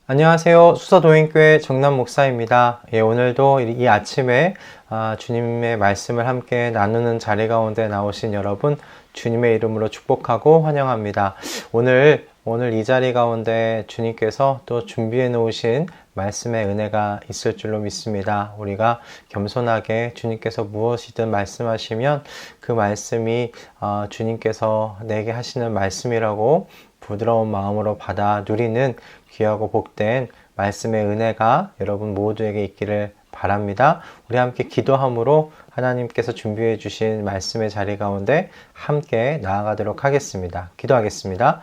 안녕하세요. 수서도행교회 정남 목사입니다. 오늘도 이 아침에 주님의 말씀을 함께 나누는 자리 가운데 나오신 여러분, 주님의 이름으로 축복하고 환영합니다. 오늘 이 자리 가운데 주님께서 또 준비해 놓으신 말씀의 은혜가 있을 줄로 믿습니다. 우리가 겸손하게 주님께서 무엇이든 말씀하시면 그 말씀이 주님께서 내게 하시는 말씀이라고 부드러운 마음으로 받아 누리는 귀하고 복된 말씀의 은혜가 여러분 모두에게 있기를 바랍니다. 우리 함께 기도함으로 하나님께서 준비해 주신 말씀의 자리 가운데 함께 나아가도록 하겠습니다. 기도하겠습니다.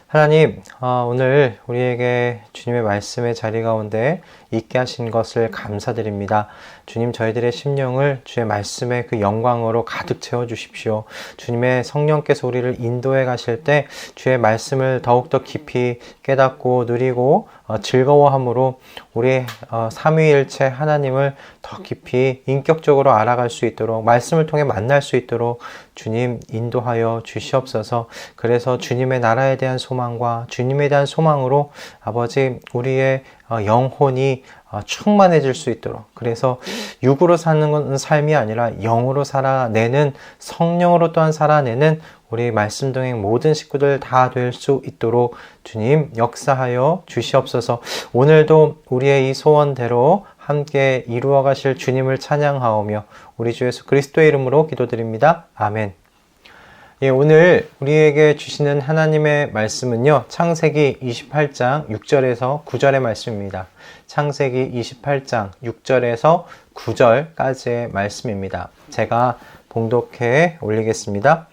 하나님, 오늘 우리에게 주님의 말씀의 자리 가운데 있게 하신 것을 감사드립니다. 주님, 저희들의 심령을 주의 말씀의 그 영광으로 가득 채워주십시오. 주님의 성령께서 우리를 인도해 가실 때 주의 말씀을 더욱더 깊이 깨닫고 누리고 즐거워함으로 우리 삼위일체 하나님을 더 깊이 인격적으로 알아갈 수 있도록, 말씀을 통해 만날 수 있도록 주님 인도하여 주시옵소서. 그래서 주님의 나라에 대한 소망과 주님에 대한 소망으로 아버지 우리의 영혼이 충만해질 수 있도록, 그래서 육으로 사는 삶이 아니라 영으로 살아내는, 성령으로 또한 살아내는 우리 말씀동행 모든 식구들 다 될 수 있도록 주님 역사하여 주시옵소서. 오늘도 우리의 이 소원대로 함께 이루어 가실 주님을 찬양하오며 우리 주 예수 그리스도의 이름으로 기도드립니다. 아멘. 오늘 우리에게 주시는 하나님의 말씀은요, 창세기 28장 6절에서 9절의 말씀입니다. 창세기 28장 6절에서 9절까지의 말씀입니다. 제가 봉독해 올리겠습니다.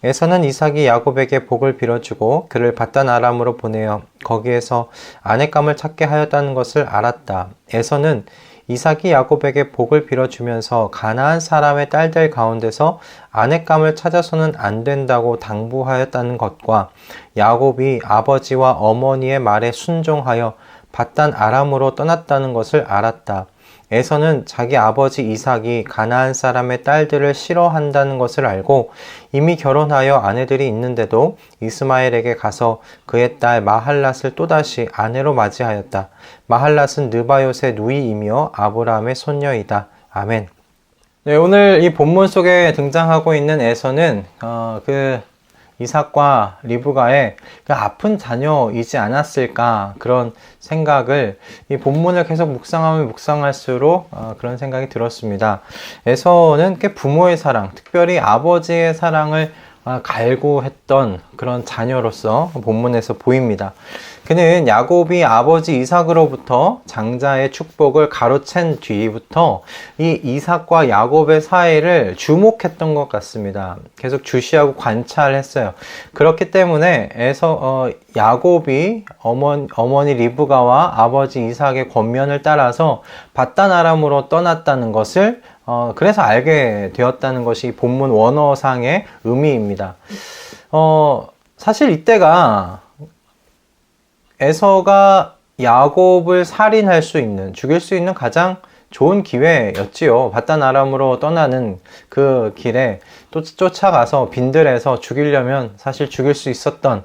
에서는 이삭이 야곱에게 복을 빌어주고 그를 밧단 아람으로 보내어 거기에서 아내감을 찾게 하였다는 것을 알았다. 에서는 이삭이 야곱에게 복을 빌어주면서 가나안 사람의 딸들 가운데서 아내감을 찾아서는 안 된다고 당부하였다는 것과 야곱이 아버지와 어머니의 말에 순종하여 밧단 아람으로 떠났다는 것을 알았다. 에서는 자기 아버지 이삭이 가나안 사람의 딸들을 싫어한다는 것을 알고 이미 결혼하여 아내들이 있는데도 이스마엘에게 가서 그의 딸 마할랏을 또다시 아내로 맞이하였다. 마할랏은 느바요의 누이이며 아브라함의 손녀이다. 아멘. 네, 오늘 이 본문 속에 등장하고 있는 에서는 이삭과 리브가의 그 아픈 자녀이지 않았을까, 그런 생각을 이 본문을 계속 묵상하면 묵상할수록 그런 생각이 들었습니다. 에서는 부모의 사랑, 특별히 아버지의 사랑을 갈구했던 그런 자녀로서 본문에서 보입니다. 그는 야곱이 아버지 이삭으로부터 장자의 축복을 가로챈 뒤부터 이 이삭과 야곱의 사이를 주목했던 것 같습니다. 계속 주시하고 관찰했어요. 그렇기 때문에 야곱이 어머니 리브가와 아버지 이삭의 권면을 따라서 밧단 아람으로 떠났다는 것을 그래서 알게 되었다는 것이 본문 원어상의 의미입니다. 사실 이때가 에서가 야곱을 살인할 수 있는, 죽일 수 있는 가장 좋은 기회였지요. 밧단 아람으로 떠나는 그 길에 또 쫓아가서 빈들에서 죽이려면 사실 죽일 수 있었던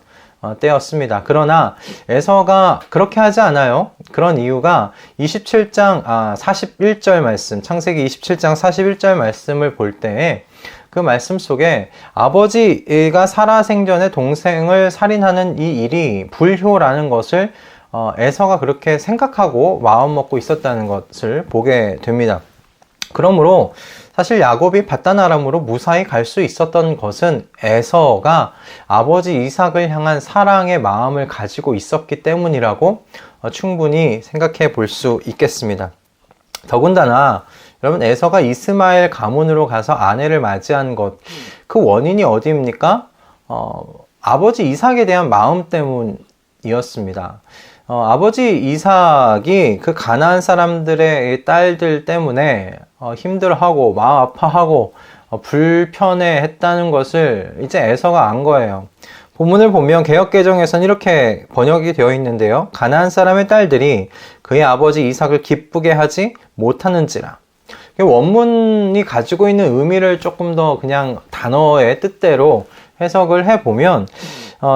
때였습니다. 그러나 에서가 그렇게 하지 않아요. 그런 이유가 27장 41절 말씀, 창세기 27장 41절 말씀을 볼 때에 그 말씀 속에 아버지가 살아생전에 동생을 살인하는 이 일이 불효라는 것을 에서가 그렇게 생각하고 마음먹고 있었다는 것을 보게 됩니다. 그러므로 사실 야곱이 밧단 아람으로 무사히 갈 수 있었던 것은 에서가 아버지 이삭을 향한 사랑의 마음을 가지고 있었기 때문이라고 충분히 생각해 볼 수 있겠습니다. 더군다나 여러분, 에서가 이스마엘 가문으로 가서 아내를 맞이한 것, 그 원인이 어디입니까? 아버지 이삭에 대한 마음 때문이었습니다. 아버지 이삭이 그 가나안 사람들의 딸들 때문에 힘들어하고 마음 아파하고 불편해했다는 것을 이제 에서가 안 거예요. 본문을 보면 개역개정에서는 이렇게 번역이 되어 있는데요. 가나안 사람의 딸들이 그의 아버지 이삭을 기쁘게 하지 못하는지라. 원문이 가지고 있는 의미를 조금 더 그냥 단어의 뜻대로 해석을 해보면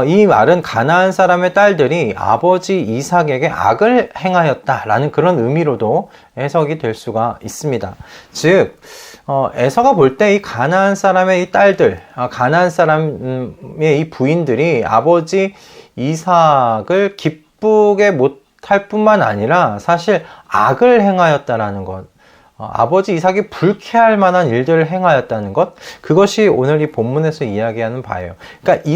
이 말은 가나안 사람의 딸들이 아버지 이삭에게 악을 행하였다라는 그런 의미로도 해석이 될 수가 있습니다. 즉, 에서가 볼 때 이 가나안 사람의 이 딸들, 가나안 사람의 이 부인들이 아버지 이삭을 기쁘게 못할 뿐만 아니라 사실 악을 행하였다라는 것, 아버지 이삭이 불쾌할 만한 일들을 행하였다는 것, 그것이 오늘 이 본문에서 이야기하는 바예요. 그러니까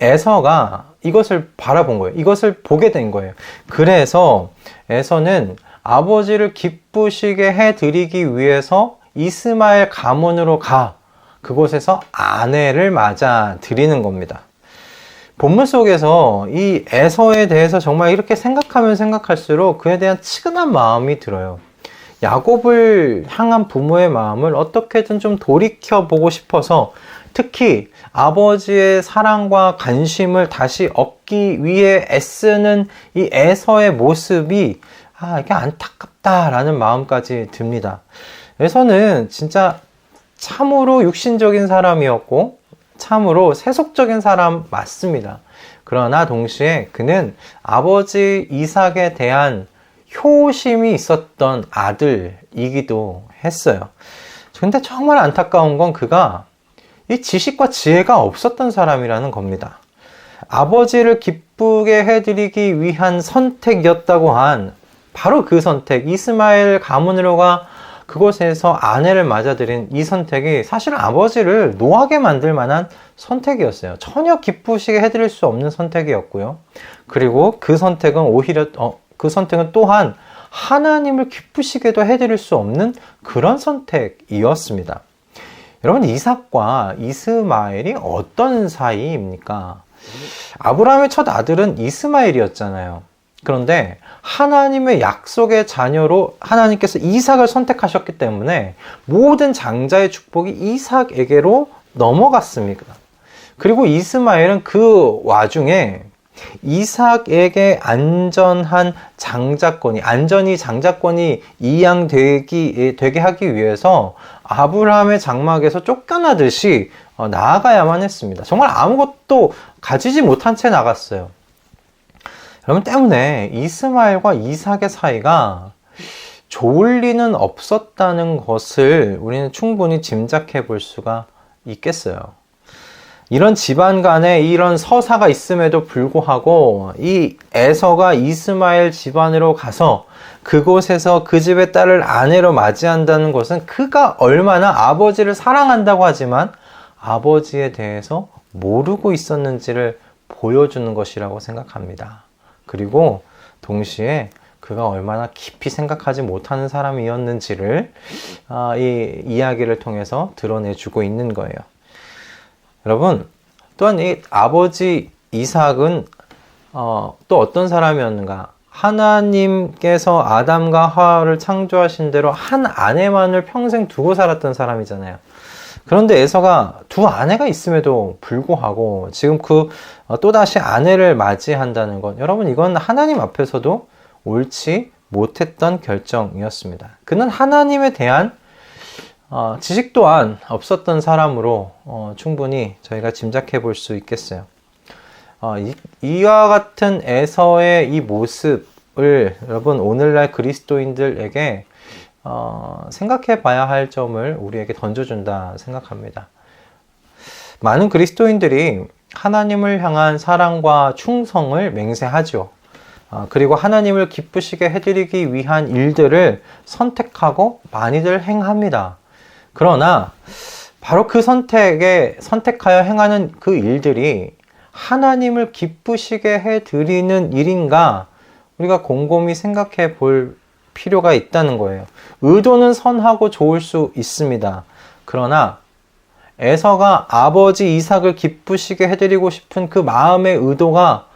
에서가 이것을 바라본 거예요. 이것을 보게 된 거예요. 그래서 에서는 아버지를 기쁘시게 해드리기 위해서 이스마엘 가문으로 그곳에서 아내를 맞아 드리는 겁니다. 본문 속에서 이 에서에 대해서 정말 이렇게 생각하면 생각할수록 그에 대한 치근한 마음이 들어요. 야곱을 향한 부모의 마음을 어떻게든 좀 돌이켜보고 싶어서 특히 아버지의 사랑과 관심을 다시 얻기 위해 애쓰는 이 에서의 모습이 이게 안타깝다라는 마음까지 듭니다. 에서는 진짜 참으로 육신적인 사람이었고 참으로 세속적인 사람 맞습니다. 그러나 동시에 그는 아버지 이삭에 대한 효심이 있었던 아들이기도 했어요. 근데 정말 안타까운 건 그가 이 지식과 지혜가 없었던 사람이라는 겁니다. 아버지를 기쁘게 해드리기 위한 선택이었다고 한 바로 그 선택, 이스마엘 가문으로 그곳에서 아내를 맞아들인 이 선택이 사실은 아버지를 노하게 만들 만한 선택이었어요. 전혀 기쁘시게 해드릴 수 없는 선택이었고요. 그리고 그 선택은 그 선택은 또한 하나님을 기쁘시게도 해드릴 수 없는 그런 선택이었습니다. 여러분, 이삭과 이스마엘이 어떤 사이입니까? 아브라함의 첫 아들은 이스마엘이었잖아요. 그런데 하나님의 약속의 자녀로 하나님께서 이삭을 선택하셨기 때문에 모든 장자의 축복이 이삭에게로 넘어갔습니다. 그리고 이스마엘은 그 와중에 이삭에게 안전히 장자권이 되게 하기 위해서 아브라함의 장막에서 쫓겨나듯이 나아가야만 했습니다. 정말 아무것도 가지지 못한 채 나갔어요. 여러분, 때문에 이스마엘과 이삭의 사이가 좋을 리는 없었다는 것을 우리는 충분히 짐작해 볼 수가 있겠어요. 이런 집안 간에 이런 서사가 있음에도 불구하고 이 에서가 이스마엘 집안으로 가서 그곳에서 그 집의 딸을 아내로 맞이한다는 것은 그가 얼마나 아버지를 사랑한다고 하지만 아버지에 대해서 모르고 있었는지를 보여주는 것이라고 생각합니다. 그리고 동시에 그가 얼마나 깊이 생각하지 못하는 사람이었는지를 이 이야기를 통해서 드러내주고 있는 거예요. 여러분, 또한 이 아버지 이삭은 또 어떤 사람이었는가? 하나님께서 아담과 하와를 창조하신 대로 한 아내만을 평생 두고 살았던 사람이잖아요. 그런데 에서가 두 아내가 있음에도 불구하고 지금 또다시 아내를 맞이한다는 것, 여러분, 이건 하나님 앞에서도 옳지 못했던 결정이었습니다. 그는 하나님에 대한 지식 또한 없었던 사람으로 충분히 저희가 짐작해 볼 수 있겠어요. 이와 같은 에서의 이 모습을 여러분, 오늘날 그리스도인들에게 생각해 봐야 할 점을 우리에게 던져준다 생각합니다. 많은 그리스도인들이 하나님을 향한 사랑과 충성을 맹세하죠. 그리고 하나님을 기쁘시게 해드리기 위한 일들을 선택하고 많이들 행합니다. 그러나 바로 그 선택하여 행하는 그 일들이 하나님을 기쁘시게 해드리는 일인가 우리가 곰곰이 생각해 볼 필요가 있다는 거예요. 의도는 선하고 좋을 수 있습니다. 그러나 에서가 아버지 이삭을 기쁘시게 해드리고 싶은 그 마음의 의도가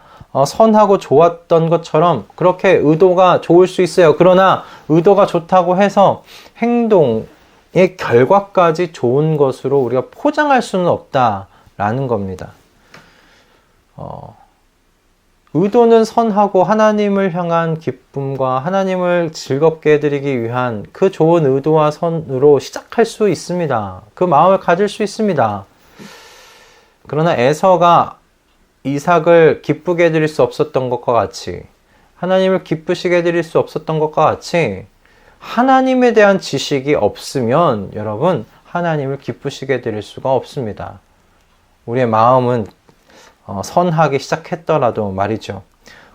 선하고 좋았던 것처럼 그렇게 의도가 좋을 수 있어요. 그러나 의도가 좋다고 해서 행동의 결과까지 좋은 것으로 우리가 포장할 수는 없다라는 겁니다. 의도는 선하고 하나님을 향한 기쁨과 하나님을 즐겁게 해드리기 위한 그 좋은 의도와 선으로 시작할 수 있습니다. 그 마음을 가질 수 있습니다. 그러나 에서가 이삭을 기쁘게 해드릴 수 없었던 것과 같이, 하나님을 기쁘시게 해드릴 수 없었던 것과 같이, 하나님에 대한 지식이 없으면 여러분 하나님을 기쁘시게 해드릴 수가 없습니다. 우리의 마음은 선하기 시작했더라도 말이죠.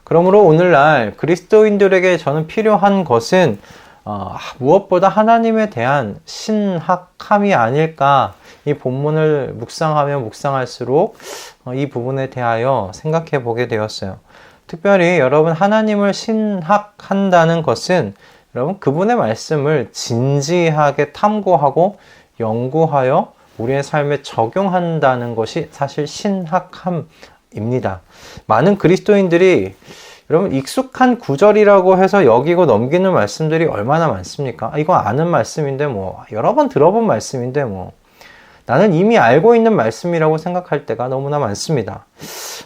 그러므로 오늘날 그리스도인들에게 저는 필요한 것은 무엇보다 하나님에 대한 신학함이 아닐까. 이 본문을 묵상하면 묵상할수록 이 부분에 대하여 생각해 보게 되었어요. 특별히 여러분, 하나님을 신학한다는 것은 여러분 그분의 말씀을 진지하게 탐구하고 연구하여 우리의 삶에 적용한다는 것이 사실 신학함입니다. 많은 그리스도인들이 여러분 익숙한 구절이라고 해서 여기고 넘기는 말씀들이 얼마나 많습니까? 이거 아는 말씀인데 뭐 여러 번 들어본 말씀인데 뭐 나는 이미 알고 있는 말씀이라고 생각할 때가 너무나 많습니다.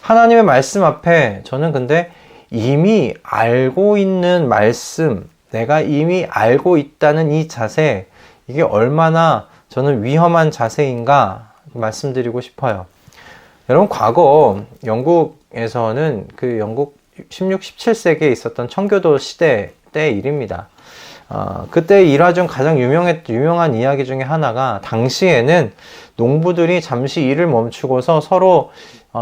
하나님의 말씀 앞에 저는 근데 이미 알고 있는 말씀, 내가 이미 알고 있다는 이 자세, 이게 얼마나 저는 위험한 자세인가 말씀드리고 싶어요. 여러분, 과거 영국에서는 그 영국 16, 17세기에 있었던 청교도 시대 때의 일입니다. 그때 일화 중 가장 유명한 이야기 중에 하나가, 당시에는 농부들이 잠시 일을 멈추고서 서로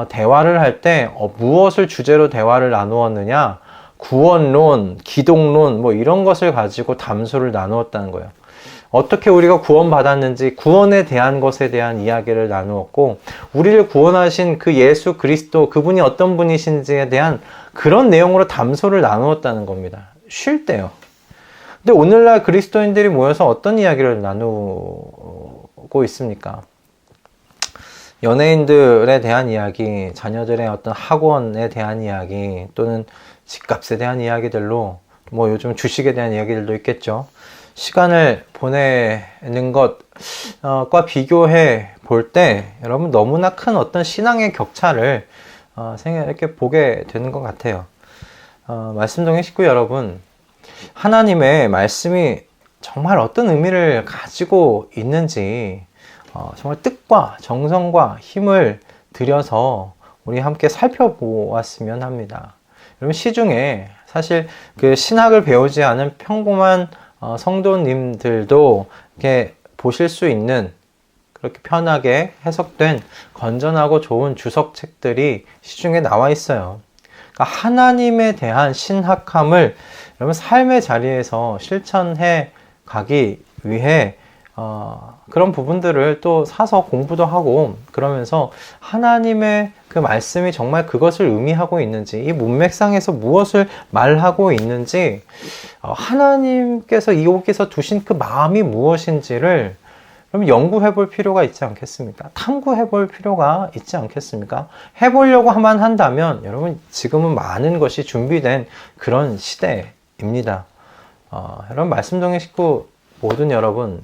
대화를 할 때 무엇을 주제로 대화를 나누었느냐, 구원론, 기독론 뭐 이런 것을 가지고 담소를 나누었다는 거예요. 어떻게 우리가 구원받았는지, 구원에 대한 것에 대한 이야기를 나누었고, 우리를 구원하신 그 예수 그리스도, 그분이 어떤 분이신지에 대한 그런 내용으로 담소를 나누었다는 겁니다. 쉴 때요. 근데 오늘날 그리스도인들이 모여서 어떤 이야기를 나누고 있습니까? 연예인들에 대한 이야기, 자녀들의 어떤 학원에 대한 이야기, 또는 집값에 대한 이야기들로, 뭐 요즘 주식에 대한 이야기들도 있겠죠. 시간을 보내는 것과 비교해 볼 때 여러분 너무나 큰 어떤 신앙의 격차를 이렇게 보게 되는 것 같아요. 말씀동의 식구 여러분, 하나님의 말씀이 정말 어떤 의미를 가지고 있는지 정말 뜻과 정성과 힘을 들여서 우리 함께 살펴보았으면 합니다. 여러분, 시중에 사실 그 신학을 배우지 않은 평범한 성도님들도 이렇게 보실 수 있는, 그렇게 편하게 해석된 건전하고 좋은 주석책들이 시중에 나와 있어요. 그러니까 하나님에 대한 신학함을 여러분 삶의 자리에서 실천해 가기 위해 그런 부분들을 또 사서 공부도 하고, 그러면서 하나님의 그 말씀이 정말 그것을 의미하고 있는지, 이 문맥상에서 무엇을 말하고 있는지, 하나님께서 여기서 두신 그 마음이 무엇인지를 그럼 연구해 볼 필요가 있지 않겠습니까? 탐구해 볼 필요가 있지 않겠습니까? 해보려고 한다면 여러분, 지금은 많은 것이 준비된 그런 시대입니다. 여러분, 말씀동의 식구 모든 여러분,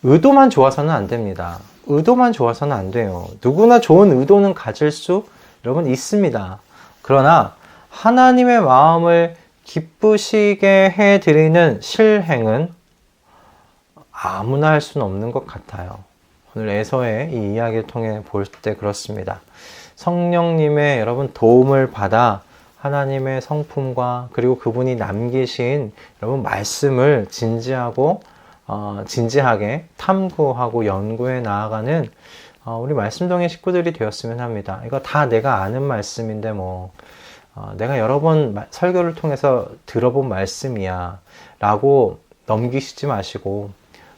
의도만 좋아서는 안 됩니다. 의도만 좋아서는 안 돼요. 누구나 좋은 의도는 가질 수 여러분 있습니다. 그러나 하나님의 마음을 기쁘시게 해드리는 실행은 아무나 할 수는 없는 것 같아요. 오늘 에서의 이 이야기를 통해 볼 때 그렇습니다. 성령님의 여러분 도움을 받아 하나님의 성품과 그리고 그분이 남기신 여러분 말씀을 진지하게 탐구하고 연구해 나아가는 우리 말씀동의 식구들이 되었으면 합니다. 이거 다 내가 아는 말씀인데 내가 여러 번 설교를 통해서 들어본 말씀이야 라고 넘기시지 마시고,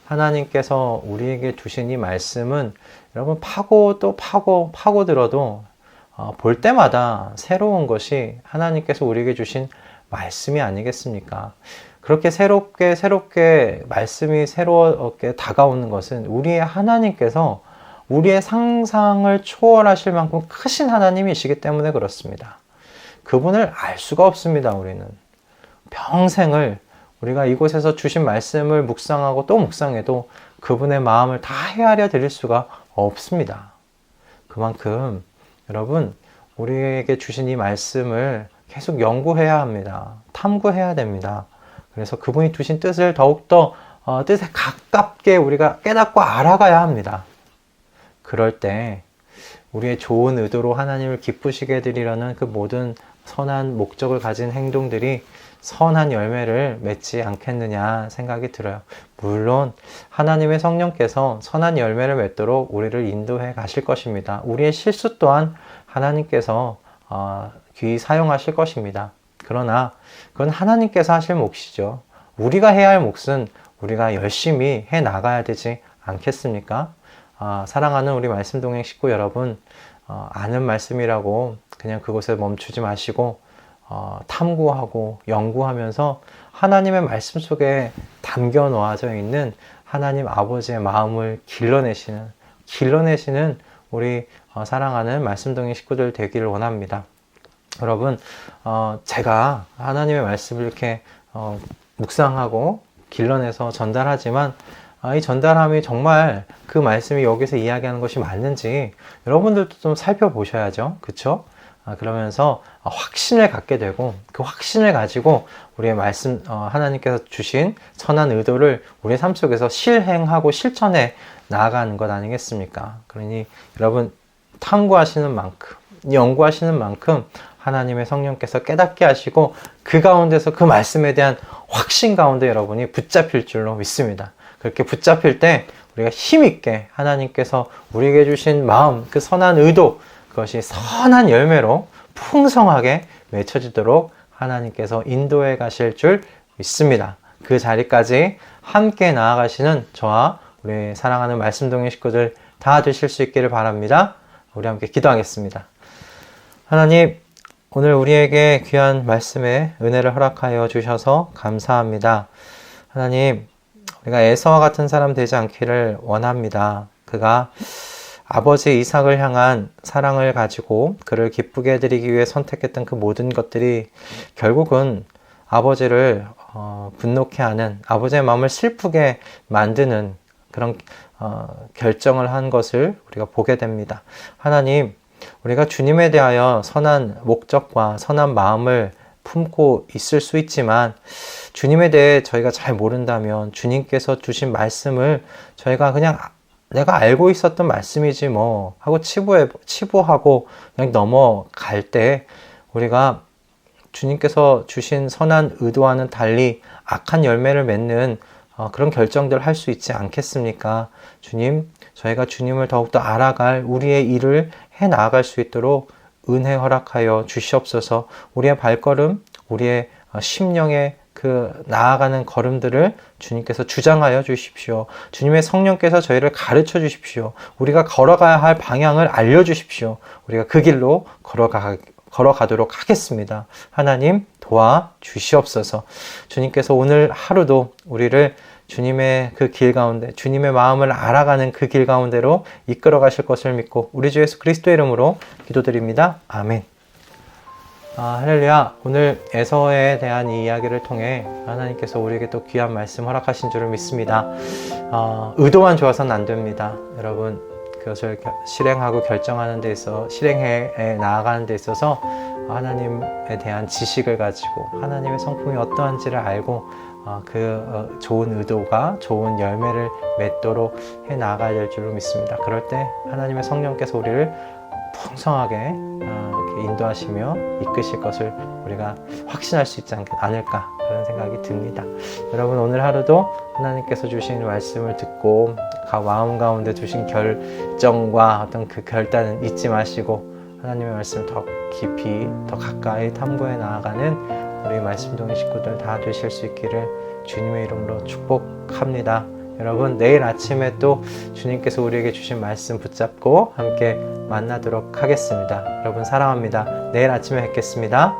하나님께서 우리에게 두신 이 말씀은 여러분 파고 또 파고 들어도 볼 때마다 새로운 것이 하나님께서 우리에게 주신 말씀이 아니겠습니까? 그렇게 새롭게 말씀이 새롭게 다가오는 것은 우리의 하나님께서 우리의 상상을 초월하실 만큼 크신 하나님이시기 때문에 그렇습니다. 그분을 알 수가 없습니다. 우리는 평생을 우리가 이곳에서 주신 말씀을 묵상하고 또 묵상해도 그분의 마음을 다 헤아려 드릴 수가 없습니다. 그만큼 여러분, 우리에게 주신 이 말씀을 계속 연구해야 합니다. 탐구해야 됩니다. 그래서 그분이 두신 뜻을 더욱더 뜻에 가깝게 우리가 깨닫고 알아가야 합니다. 그럴 때 우리의 좋은 의도로 하나님을 기쁘시게 해드리려는 그 모든 선한 목적을 가진 행동들이 선한 열매를 맺지 않겠느냐 생각이 들어요. 물론 하나님의 성령께서 선한 열매를 맺도록 우리를 인도해 가실 것입니다. 우리의 실수 또한 하나님께서 귀히 사용하실 것입니다. 그러나 그건 하나님께서 하실 몫이죠. 우리가 해야 할 몫은 우리가 열심히 해 나가야 되지 않겠습니까? 사랑하는 우리 말씀동행 식구 여러분, 아는 말씀이라고 그냥 그곳에 멈추지 마시고 탐구하고 연구하면서 하나님의 말씀 속에 담겨 놓아져 있는 하나님 아버지의 마음을 길러내시는 우리 사랑하는 말씀동행 식구들 되기를 원합니다. 여러분, 제가 하나님의 말씀을 이렇게 묵상하고 길러내서 전달하지만 이 전달함이 정말 그 말씀이 여기서 이야기하는 것이 맞는지 여러분들도 좀 살펴보셔야죠. 그쵸? 그러면서 확신을 갖게 되고 그 확신을 가지고 우리의 말씀, 하나님께서 주신 선한 의도를 우리의 삶 속에서 실행하고 실천해 나아가는 것 아니겠습니까? 그러니 여러분 탐구하시는 만큼, 연구하시는 만큼 하나님의 성령께서 깨닫게 하시고 그 가운데서 그 말씀에 대한 확신 가운데 여러분이 붙잡힐 줄로 믿습니다. 그렇게 붙잡힐 때 우리가 힘있게 하나님께서 우리에게 주신 마음, 그 선한 의도, 그것이 선한 열매로 풍성하게 맺혀지도록 하나님께서 인도해 가실 줄 믿습니다. 그 자리까지 함께 나아가시는 저와 우리 사랑하는 말씀동행 식구들 다 되실 수 있기를 바랍니다. 우리 함께 기도하겠습니다. 하나님, 오늘 우리에게 귀한 말씀에 은혜를 허락하여 주셔서 감사합니다. 하나님, 우리가 에서와 같은 사람 되지 않기를 원합니다. 그가 아버지 이삭을 향한 사랑을 가지고 그를 기쁘게 해드리기 위해 선택했던 그 모든 것들이 결국은 아버지를 분노케 하는, 아버지의 마음을 슬프게 만드는 그런 결정을 한 것을 우리가 보게 됩니다. 하나님, 우리가 주님에 대하여 선한 목적과 선한 마음을 품고 있을 수 있지만 주님에 대해 저희가 잘 모른다면 주님께서 주신 말씀을 저희가 그냥 내가 알고 있었던 말씀이지 뭐 하고 치부하고 그냥 넘어갈 때 우리가 주님께서 주신 선한 의도와는 달리 악한 열매를 맺는 그런 결정들을 할 수 있지 않겠습니까? 주님, 저희가 주님을 더욱더 알아갈 우리의 일을 해 나아갈 수 있도록 은혜 허락하여 주시옵소서. 우리의 발걸음, 우리의 심령의 그 나아가는 걸음들을 주님께서 주장하여 주십시오. 주님의 성령께서 저희를 가르쳐 주십시오. 우리가 걸어가야 할 방향을 알려주십시오. 우리가 그 길로 걸어가도록 하겠습니다. 하나님 도와주시옵소서. 주님께서 오늘 하루도 우리를 주님의 그 길 가운데, 주님의 마음을 알아가는 그 길 가운데로 이끌어 가실 것을 믿고 우리 주 예수 그리스도의 이름으로 기도드립니다. 아멘. 할렐루야. 오늘 에서에 대한 이 이야기를 통해 하나님께서 우리에게 또 귀한 말씀 허락하신 줄을 믿습니다. 의도만 좋아서는 안 됩니다. 여러분, 그것을 실행하고 결정하는 데 있어, 실행해 나아가는 데 있어서 하나님에 대한 지식을 가지고 하나님의 성품이 어떠한지를 알고 그 좋은 의도가 좋은 열매를 맺도록 해 나아가야 될 줄로 믿습니다. 그럴 때 하나님의 성령께서 우리를 풍성하게 이렇게 인도하시며 이끄실 것을 우리가 확신할 수 있지 않을까 그런 생각이 듭니다. 여러분, 오늘 하루도 하나님께서 주신 말씀을 듣고 마음 가운데 두신 결정과 어떤 그 결단은 잊지 마시고 하나님의 말씀을 더 깊이 더 가까이 탐구해 나아가는 우리 말씀동행 식구들 다 되실 수 있기를 주님의 이름으로 축복합니다. 여러분, 내일 아침에 또 주님께서 우리에게 주신 말씀 붙잡고 함께 만나도록 하겠습니다. 여러분 사랑합니다. 내일 아침에 뵙겠습니다.